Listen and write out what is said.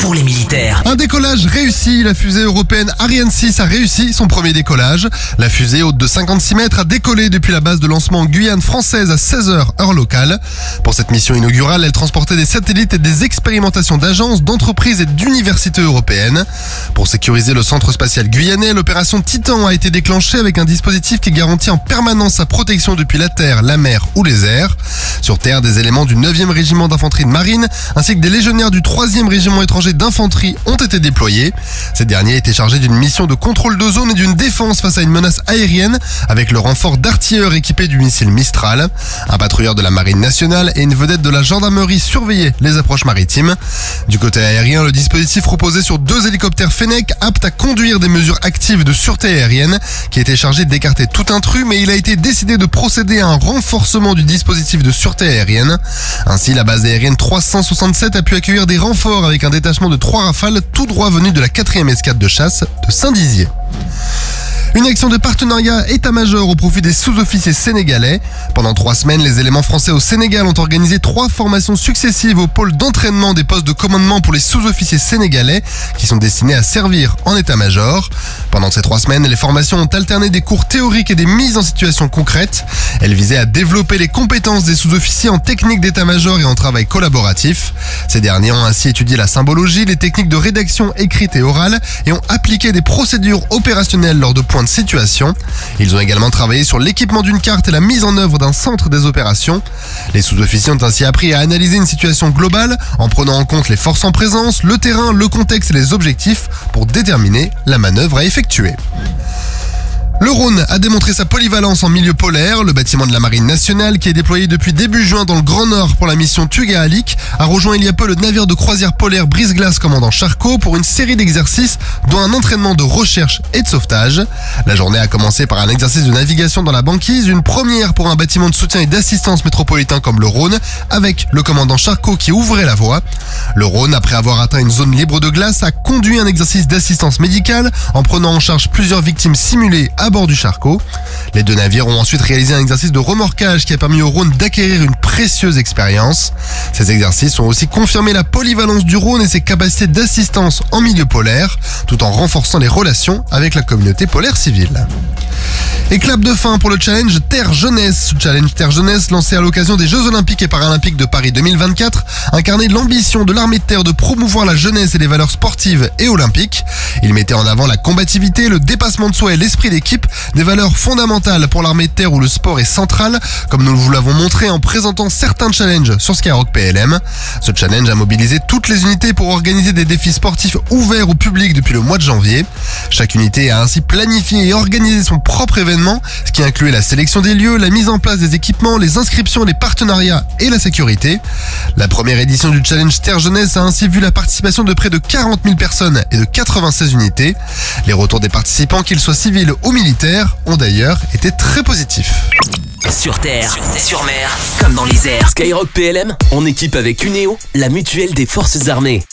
pour les militaires. Un décollage réussi, la fusée européenne Ariane 6 a réussi son premier décollage. La fusée haute de 56 mètres a décollé depuis la base de lancement en Guyane française à 16h heure locale. Pour cette mission inaugurale, elle transportait des satellites et des expérimentations d'agences, d'entreprises et d'universités européennes. Pour sécuriser le centre spatial guyanais, l'opération Titan a été déclenchée avec un dispositif qui garantit en permanence sa protection depuis la terre, la mer ou les airs. Sur terre, des éléments du 9e régiment d'infanterie de marine ainsi que des légionnaires du 3e régiment étranger d'infanterie ont été déployés. Ces derniers étaient chargés d'une mission de contrôle de zone et d'une défense face à une menace aérienne avec le renfort d'artilleurs équipés du missile Mistral. Un patrouilleur de la marine nationale et une vedette de la gendarmerie surveillaient les approches maritimes. Du côté aérien, le dispositif reposait sur 2 hélicoptères Fennec aptes à conduire des mesures actives de sûreté aérienne qui étaient chargés d'écarter tout intrus, mais il a été décidé de procéder à un renforcement du dispositif de sûreté aérienne. Ainsi, la base aérienne 367 a pu accueillir des renforts avec un détachement de 3 Rafales tout droit venus de la 4e escadre de chasse de Saint-Dizier. Une action de partenariat état-major au profit des sous-officiers sénégalais. Pendant 3 semaines, les éléments français au Sénégal ont organisé 3 formations successives au pôle d'entraînement des postes de commandement pour les sous-officiers sénégalais qui sont destinés à servir en état-major. Pendant ces 3 semaines, les formations ont alterné des cours théoriques et des mises en situation concrètes. Elles visaient à développer les compétences des sous-officiers en technique d'état-major et en travail collaboratif. Ces derniers ont ainsi étudié la symbologie, les techniques de rédaction écrite et orale et ont appliqué des procédures opérationnelles lors de points de situation. Ils ont également travaillé sur l'équipement d'une carte et la mise en œuvre d'un centre des opérations. Les sous-officiers ont ainsi appris à analyser une situation globale en prenant en compte les forces en présence, le terrain, le contexte et les objectifs pour déterminer la manœuvre à effectuer. Le Rhône a démontré sa polyvalence en milieu polaire. Le bâtiment de la Marine nationale, qui est déployé depuis début juin dans le Grand Nord pour la mission Tugahalik, a rejoint il y a peu le navire de croisière polaire Brise-Glace commandant Charcot pour une série d'exercices dont un entraînement de recherche et de sauvetage. La journée a commencé par un exercice de navigation dans la banquise, une première pour un bâtiment de soutien et d'assistance métropolitain comme le Rhône, avec le commandant Charcot qui ouvrait la voie. Le Rhône, après avoir atteint une zone libre de glace, a conduit un exercice d'assistance médicale en prenant en charge plusieurs victimes simulées à bord du Charcot. Les 2 navires ont ensuite réalisé un exercice de remorquage qui a permis au Rhône d'acquérir une précieuse expérience. Ces exercices ont aussi confirmé la polyvalence du Rhône et ses capacités d'assistance en milieu polaire, tout en renforçant les relations avec la communauté polaire civile. Et clap de fin pour le challenge Terre Jeunesse. Challenge Terre Jeunesse lancé à l'occasion des Jeux Olympiques et Paralympiques de Paris 2024 incarnait l'ambition de l'armée de terre de promouvoir la jeunesse et les valeurs sportives et olympiques. Il mettait en avant la combativité, le dépassement de soi et l'esprit d'équipe, des valeurs fondamentales pour l'armée de terre où le sport est central, comme nous vous l'avons montré en présentant certains challenges sur Skyrock PLM. Ce challenge a mobilisé toutes les unités pour organiser des défis sportifs ouverts au public depuis le mois de janvier. Chaque unité a ainsi planifié et organisé son propre événement, ce qui incluait la sélection des lieux, la mise en place des équipements, les inscriptions, les partenariats et la sécurité. La première édition du challenge Terre Jeunesse a ainsi vu la participation de près de 40 000 personnes et de 96 unités. Les retours des participants, qu'ils soient civils ou militaires, ont d'ailleurs été très positifs. Sur terre, sur mer, comme dans les airs. Skyrock PLM, en équipe avec Cuneo, la mutuelle des forces armées.